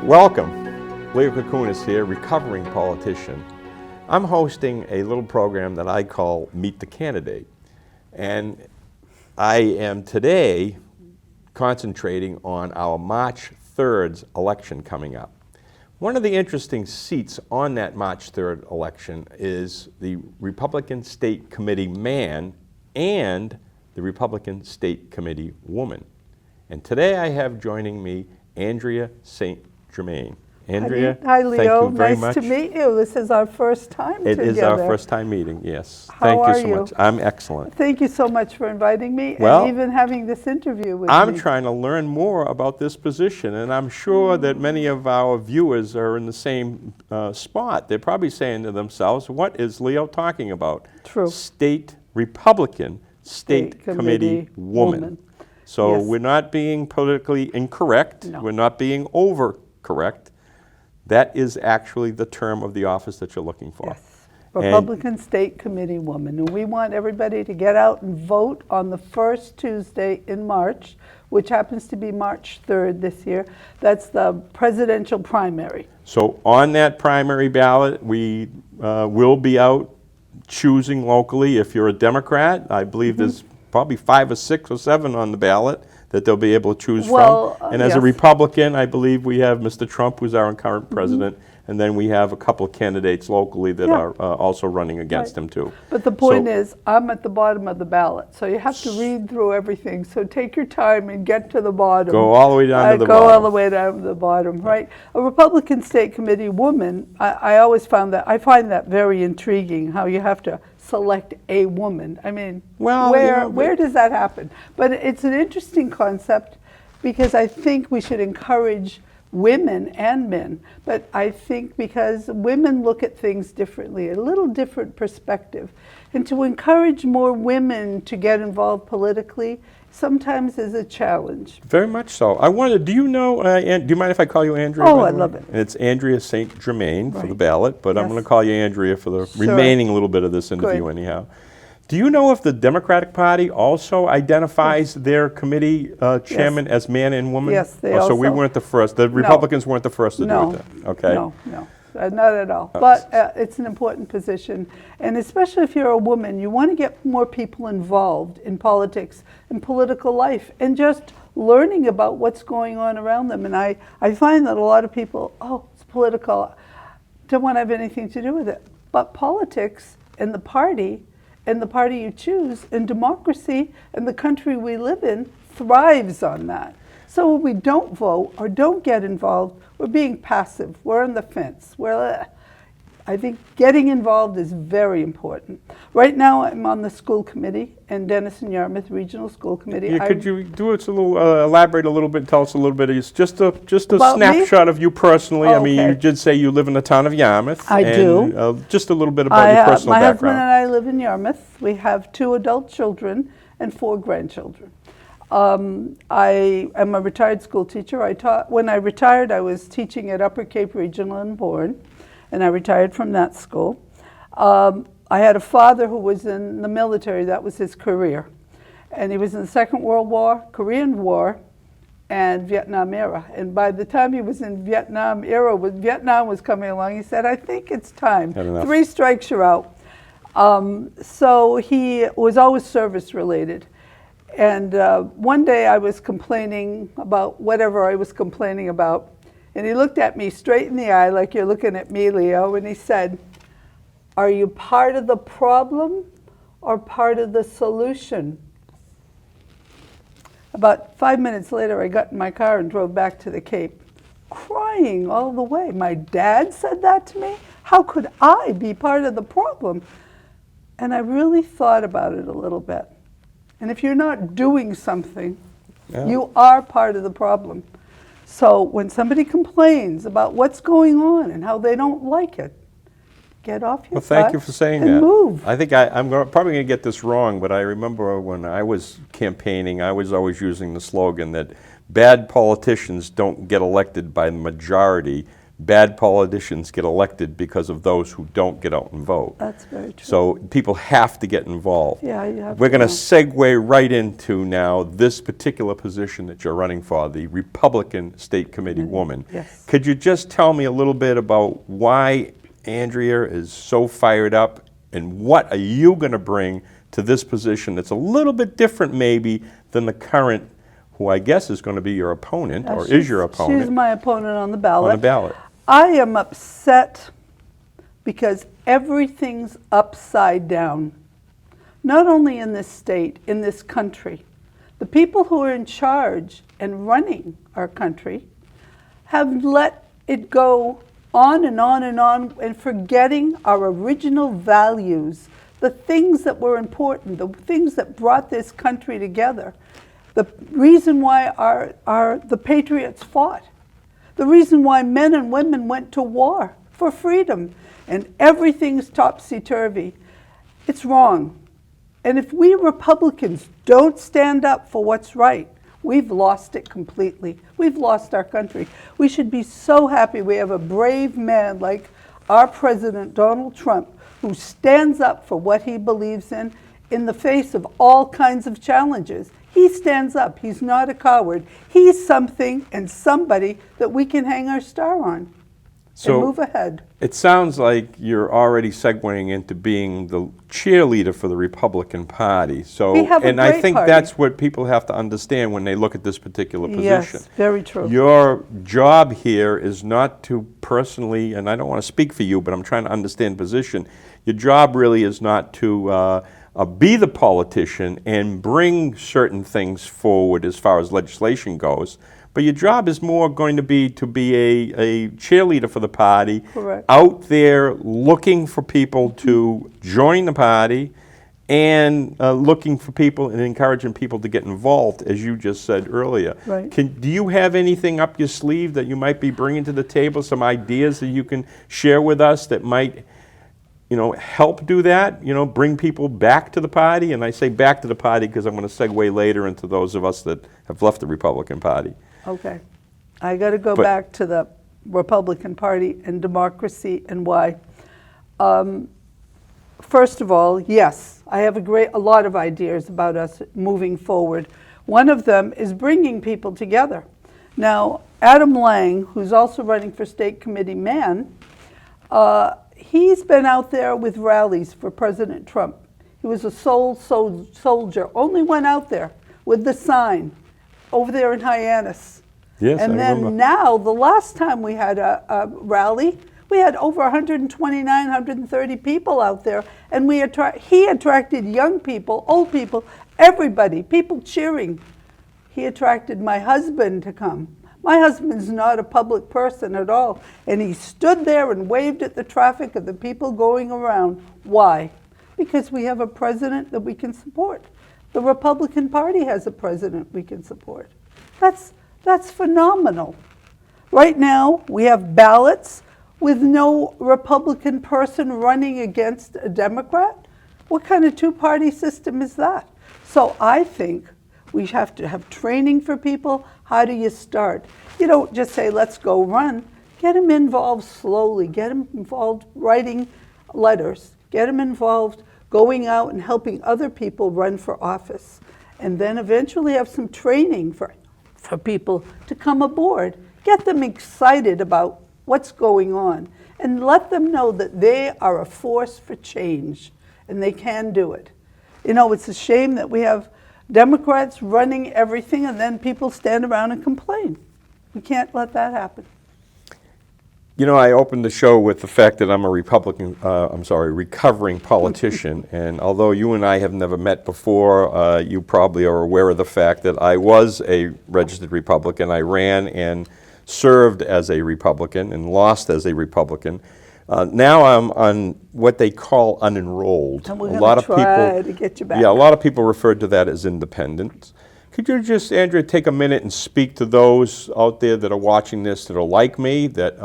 Welcome. Leo Cakounes here, recovering politician. I'm hosting a little program that I call Meet the Candidate. And I am today concentrating on our March 3rd election coming up. One of the interesting seats on that March 3rd election is the Republican State Committee man and the Republican State Committee woman. And today I have joining me Andrea St. Germain. Andrea, hi Leo. Thank you very nice much. to meet you. This is our first time together. It is our first time meeting, yes. How Thank you are so you? much. I'm excellent. Thank you so much for inviting me Well, and even having this interview with me. I'm trying to learn more about this position, and I'm sure that many of our viewers are in the same spot. They're probably saying to themselves, what is Leo talking about? True. State Republican State Committee woman. So Yes. we're not being politically incorrect. No. We're not being overcorrect. That is actually the term of the office that you're looking for. Yes. Republican State Committee woman. And we want everybody to get out and vote on the first Tuesday in March, which happens to be March 3rd this year. That's the presidential primary. So on that primary ballot, we will be out choosing locally. If you're a Democrat, I believe there's probably 5 or 6 or 7 on the ballot that they'll be able to choose from. And as a yes. Republican, I believe we have Mr. Trump, who's our current president, and then we have a couple of candidates locally that are also running against him too. But the point is, I'm at the bottom of the ballot, so you have to read through everything. So take your time and get to the bottom. Go all the way down to the Go bottom. all the way down to the bottom, right? A Republican State Committee woman, I always found that, I find that very intriguing, how you have to select a woman. I mean, Well, where does that happen? But it's an interesting concept because I think we should encourage women and men, but I think because women look at things differently, a little different perspective, and to encourage more women to get involved politically sometimes is a challenge. Very much so. I wanted, do you know, do you mind if I call you Andrea? Oh, by I the way? love it. And it's Andrea St. Germain for the Right. ballot, but I'm Yes. going to call you Andrea for the Sure. remaining little bit of this interview Good. anyhow. Do you know if the Democratic Party also identifies their committee chairman as man and woman? Yes, they So we also- weren't the first, the Republicans weren't the first to No, do it then? Okay. no, not at all. But it's an important position, and especially if you're a woman, you want to get more people involved in politics and political life, and just learning about what's going on around them. And I find that a lot of people, oh, it's political, don't want to have anything to do with it. But politics and the party you choose, and democracy and the country we live in thrives on that. So when we don't vote or don't get involved, we're being passive. We're on the fence. I think getting involved is very important. Right now, I'm on the school committee in Denison Yarmouth Regional School Committee. Yeah, could you do it a little, elaborate a little bit, tell us a little bit, it's just a About me? snapshot of you personally. I mean, Okay. you did say you live in the town of Yarmouth. I do. Just a little bit about your personal my background. husband and I live in Yarmouth. We have 2 adult children and 4 grandchildren. I am a retired school teacher. When I retired, I was teaching at Upper Cape Regional in Bourne, and I retired from that school. I had a father who was in the military. That was his career. And he was in the Second World War, Korean War, and Vietnam era. And by the time he was in Vietnam era, when Vietnam was coming along, he said, I think it's time. Had enough. 3 strikes, you're out. So he was always service related. And one day I was complaining about whatever I was complaining about. And he looked at me straight in the eye like you're looking at me, Leo, and he said, are you part of the problem or part of the solution? About 5 minutes later, I got in my car and drove back to the Cape, crying all the way. My dad said that to me? How could I be part of the problem? And I really thought about it a little bit. And if you're not doing something, you are part of the problem. So when somebody complains about what's going on and how they don't like it, get off your Well, thank butt you for saying and that. move. I think I'm probably going to get this wrong, but I remember when I was campaigning, I was always using the slogan that bad politicians don't get elected by the majority. bad politicians get elected because of those who don't get out and vote. That's very true. So people have to get involved. Yeah, you have We're to going to know. segue right into now this particular position that you're running for, the Republican State Committee woman. Yes. Could you just tell me a little bit about why Andrea is so fired up, and what are you going to bring to this position that's a little bit different maybe than the current, who I guess is going to be your opponent, or is your opponent? She's my opponent on the ballot. On the ballot. I am upset because everything's upside down. Not only in this state, in this country. The people who are in charge and running our country have let it go on and on and on, and forgetting our original values, the things that were important, the things that brought this country together. The reason why the patriots fought. The reason why men and women went to war for freedom. And everything's topsy-turvy. It's wrong. And if we Republicans don't stand up for what's right, we've lost it completely. We've lost our country. We should be so happy we have a brave man like our President Donald Trump, who stands up for what he believes in the face of all kinds of challenges. He stands up. He's not a coward. He's something and somebody that we can hang our star on and move ahead. It sounds like you're already segueing into being the cheerleader for the Republican Party. So, We have a and I great think party. that's what people have to understand when they look at this particular position. Yes, very true. Your job here is not to personally, and I don't want to speak for you, but I'm trying to understand position. Your job really is not to be the politician and bring certain things forward as far as legislation goes, but your job is more going to be a cheerleader for the party. Correct. Out there looking for people to join the party, and looking for people and encouraging people to get involved, as you just said earlier. Right. Do you have anything up your sleeve that you might be bringing to the table, some ideas that you can share with us that might help do that, bring people back to the party? And I say back to the party because I'm going to segue later into those of us that have left the Republican Party. Okay. I got to go back to the Republican Party and democracy and why. First of all, yes, I have a lot of ideas about us moving forward. One of them is bringing people together. Now, Adam Lang, who's also running for state committee man, he's been out there with rallies for President Trump. He was a soldier, only went out there with the sign over there in Hyannis. Yes, and I then remember. now, the last time we had a rally, we had over 129, 130 people out there, and he attracted young people, old people, everybody, people cheering. He attracted my husband to come. My husband's not a public person at all, and he stood there and waved at the traffic of the people going around. Why? Because we have a president that we can support. The Republican Party has a president we can support. That's phenomenal. Right now, we have ballots with no Republican person running against a Democrat. What kind of two-party system is that? So I think we have to have training for people. How do you start? You don't just say, let's go run. Get them involved slowly. Get them involved writing letters. Get them involved going out and helping other people run for office. And then eventually have some training for people to come aboard. Get them excited about what's going on. And let them know that they are a force for change. And they can do it. It's a shame that we have Democrats running everything and then people stand around and complain. We can't let that happen. I opened the show with the fact that I'm a recovering politician. And although you and I have never met before, you probably are aware of the fact that I was a registered Republican. I ran and served as a Republican and lost as a Republican. Now I'm on what they call unenrolled. And we're going to try to get you back. Yeah, a lot of people refer to that as independent. Could you just, Andrea, take a minute and speak to those out there that are watching this that are like me, that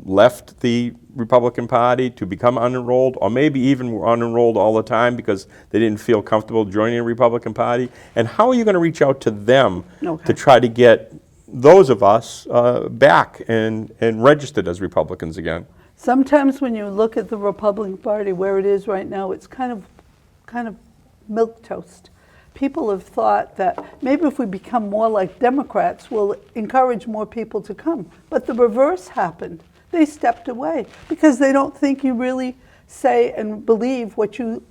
left the Republican Party to become unenrolled, or maybe even were unenrolled all the time because they didn't feel comfortable joining the Republican Party? And how are you going to reach out to them to try to get those of us back and registered as Republicans again. Sometimes when you look at the Republican Party where it is right now, it's kind of milquetoast. People have thought that maybe if we become more like Democrats, we'll encourage more people to come. But the reverse happened. They stepped away because they don't think you really say and believe what you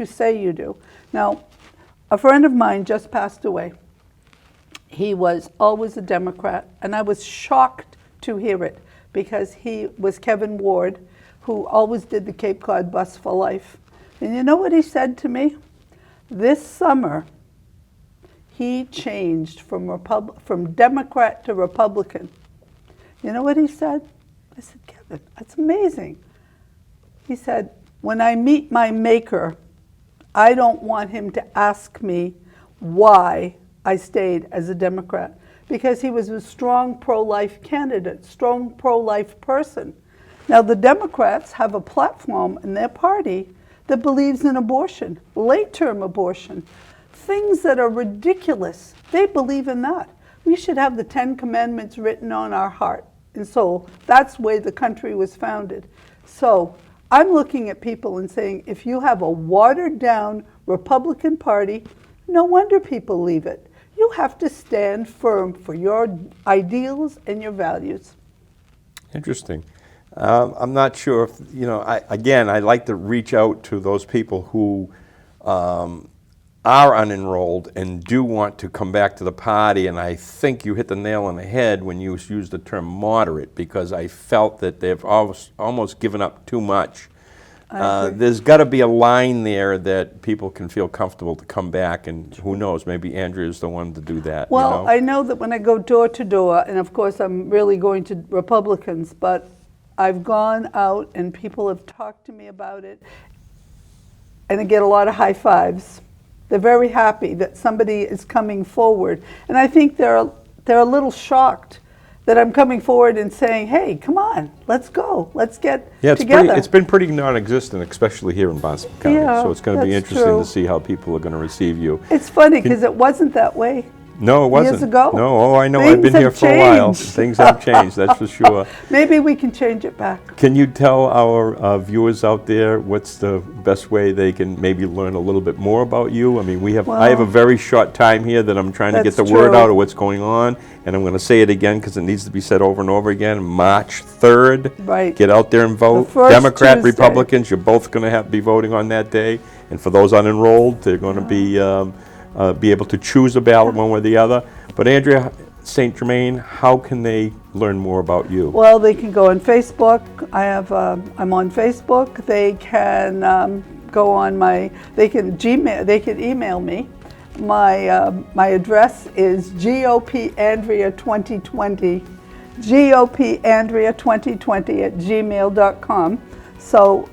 say you do. Now, a friend of mine just passed away. He was always a Democrat, and I was shocked to hear it because he was Kevin Ward, who always did the Cape Cod Bus for Life. And you know what he said to me? This summer, he changed from Democrat to Republican. You know what he said? I said, Kevin, that's amazing. He said, when I meet my maker, I don't want him to ask me why I stayed as a Democrat, because he was a strong pro-life candidate, strong pro-life person. Now the Democrats have a platform in their party that believes in abortion, late-term abortion, things that are ridiculous. They believe in that. We should have the 10 Commandments written on our heart and soul. That's the way the country was founded. So I'm looking at people and saying, if you have a watered-down Republican Party, no wonder people leave it. You have to stand firm for your ideals and your values. Interesting. I'm not sure if, I like to reach out to those people who are unenrolled and do want to come back to the party, and I think you hit the nail on the head when you used the term moderate, because I felt that they've almost given up too much. There's got to be a line there that people can feel comfortable to come back, and who knows, maybe Andrea's the one to do that. Well, I know that when I go door to door, and of course I'm really going to Republicans, but I've gone out and people have talked to me about it, and I get a lot of high fives. They're very happy that somebody is coming forward, and I think they're a little shocked that I'm coming forward and saying, hey, come on, let's go, let's get together. It's been pretty non-existent, especially here in Boston County, so it's going to be interesting to see how people are going to receive you. It's funny because it wasn't that way. No, it wasn't. Years ago. No, I know. Things I've been here for a while. changed. Things have changed, that's for sure. Maybe we can change it back. Can you tell our viewers out there what's the best way they can maybe learn a little bit more about you? I mean, I have a very short time here that I'm trying to get the word out of what's going on, and I'm going to say it again because it needs to be said over and over again. March 3rd. Right. Get out there and vote. Democrat, Tuesday. Republicans, you're both going to be voting on that day. And for those unenrolled, they're going to be able to choose a ballot one way or the other. But Andrea St. Germain, how can they learn more about you? Well, they can go on Facebook. I'm on Facebook. They can go on they can email me. My address is GOPandrea2020, GOPandrea2020 @gmail.com. So,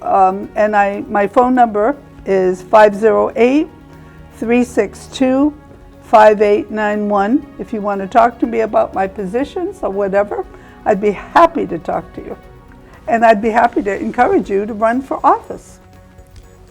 and my phone number is 508-362-5891. If you want to talk to me about my positions or whatever, I'd be happy to talk to you. And I'd be happy to encourage you to run for office.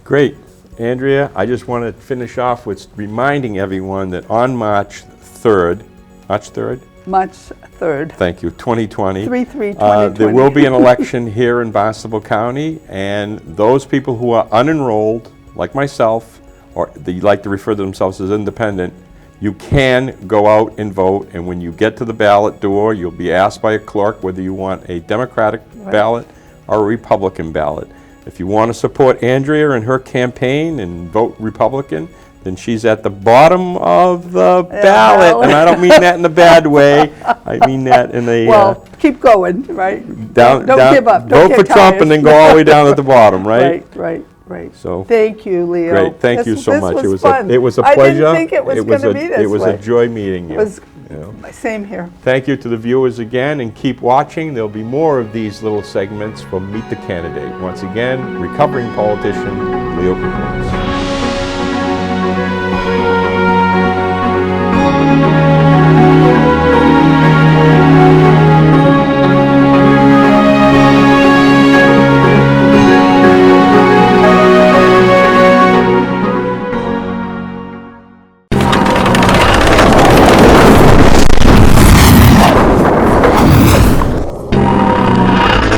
Great. Andrea, I just want to finish off with reminding everyone that on March 3rd, March 3rd? March 3rd. Thank you, 2020. 3/3/2020. There will be an election here in Barnstable County, and those people who are unenrolled, like myself, or they like to refer to themselves as independent, you can go out and vote, and when you get to the ballot door, you'll be asked by a clerk whether you want a Democratic ballot or a Republican ballot. If you want to support Andrea and her campaign and vote Republican, then she's at the bottom of the ballot, and I don't mean that in a bad way. I mean that in a... Well, keep going, right? Don't give up. Don't vote for get Trump tired. and then go all the way down at the bottom, right? Right. So thank you, Leo. great. Thank you so much. It was fun. It was a pleasure. I didn't think it was going to be this way. It was a joy meeting you. It was same here. Thank you to the viewers again, and keep watching. There'll be more of these little segments from Meet the Candidate. Once again, recovering politician Leo Cakounes.